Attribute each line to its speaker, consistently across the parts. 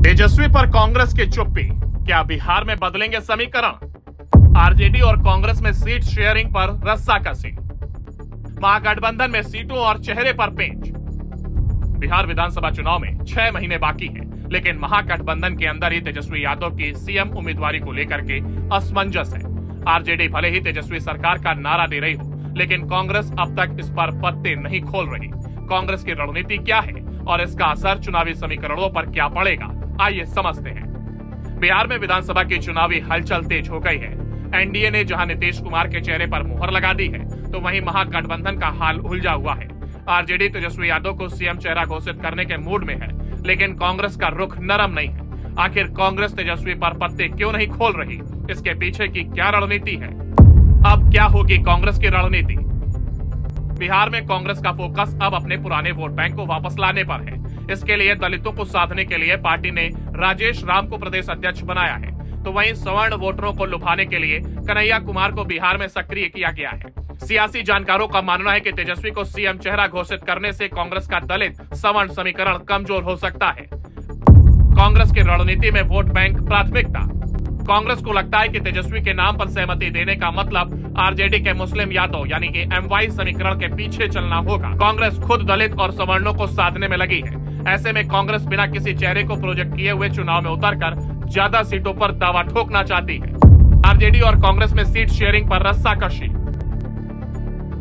Speaker 1: तेजस्वी पर कांग्रेस की चुप्पी, क्या बिहार में बदलेंगे समीकरण? आरजेडी और कांग्रेस में सीट शेयरिंग पर रस्साकसी, महागठबंधन में सीटों और चेहरे पर पेंच। बिहार विधानसभा चुनाव में 6 महीने बाकी हैं, लेकिन महागठबंधन के अंदर ही तेजस्वी यादव की सीएम उम्मीदवारी को लेकर के असमंजस है। आरजेडी भले ही तेजस्वी सरकार का नारा दे रही हो, लेकिन कांग्रेस अब तक इस पर पत्ते नहीं खोल रही। कांग्रेस की रणनीति क्या है और इसका असर चुनावी समीकरणों पर क्या पड़ेगा, आइए समझते हैं। बिहार में विधानसभा की चुनावी हलचल तेज हो गई है। एनडीए ने जहां नीतीश कुमार के चेहरे पर मुहर लगा दी है, तो वहीं महागठबंधन का हाल उलझा हुआ है। आरजेडी तेजस्वी यादव को सीएम चेहरा घोषित करने के मूड में है, लेकिन कांग्रेस का रुख नरम नहीं है। आखिर कांग्रेस तेजस्वी पर पत्ते क्यों नहीं खोल रही, इसके पीछे की क्या रणनीति है? अब क्या होगी कांग्रेस की रणनीति? बिहार में कांग्रेस का फोकस अब अपने पुराने वोट बैंक को वापस लाने पर है। इसके लिए दलितों को साधने के लिए पार्टी ने राजेश राम को प्रदेश अध्यक्ष बनाया है, तो वहीं सवर्ण वोटरों को लुभाने के लिए कन्हैया कुमार को बिहार में सक्रिय किया गया है। सियासी जानकारों का मानना है कि तेजस्वी को सीएम चेहरा घोषित करने से कांग्रेस का दलित सवर्ण समीकरण कमजोर हो सकता है। कांग्रेस की रणनीति में वोट बैंक प्राथमिकता। कांग्रेस को लगता है कि तेजस्वी के नाम पर सहमति देने का मतलब आरजेडी के मुस्लिम यादव यानी कि एमवाई समीकरण के पीछे चलना होगा। कांग्रेस खुद दलित और सवर्णों को साधने में लगी है। ऐसे में कांग्रेस बिना किसी चेहरे को प्रोजेक्ट किए हुए चुनाव में उतरकर ज्यादा सीटों पर दावा ठोकना चाहती है। आरजेडी और कांग्रेस में सीट शेयरिंग पर रस्साकशी।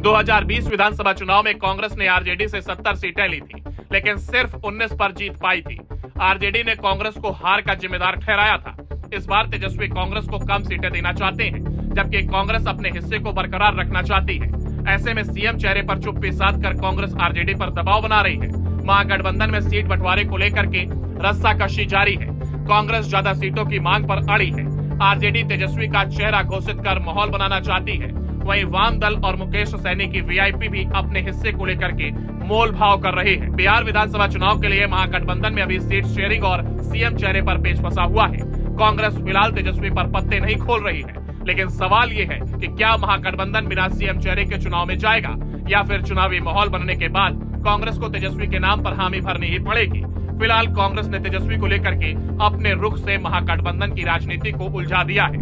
Speaker 1: 2020 विधानसभा चुनाव में कांग्रेस ने आरजेडी से 70 सीटें ली थी, लेकिन सिर्फ 19 पर जीत पाई थी। आरजेडी ने कांग्रेस को हार का जिम्मेदार ठहराया था। इस बार तेजस्वी कांग्रेस को कम सीटें देना चाहते हैं, जबकि कांग्रेस अपने हिस्से को बरकरार रखना चाहती है। ऐसे में सीएम चेहरे पर चुप्पी साधकर कांग्रेस आरजेडी पर दबाव बना रही है। महागठबंधन में सीट बंटवारे को लेकर के रस्साकशी जारी है। कांग्रेस ज्यादा सीटों की मांग पर अड़ी है। आरजेडी तेजस्वी का चेहरा घोषित कर माहौल बनाना चाहती है। वहीं वाम दल और मुकेश सैनी की वीआईपी भी अपने हिस्से को लेकर के मोल भाव कर रही है। बिहार विधानसभा चुनाव के लिए महागठबंधन में अभी सीट शेयरिंग और सीएम चेहरे पर पेच फंसा हुआ है। कांग्रेस फिलहाल तेजस्वी पर पत्ते नहीं खोल रही है, लेकिन सवाल ये है कि क्या महागठबंधन बिना सीएम चेहरे के चुनाव में जाएगा, या फिर चुनावी माहौल बनने के बाद कांग्रेस को तेजस्वी के नाम पर हामी भरनी ही पड़ेगी। फिलहाल कांग्रेस ने तेजस्वी को लेकर के अपने रुख से महागठबंधन की राजनीति को उलझा दिया है।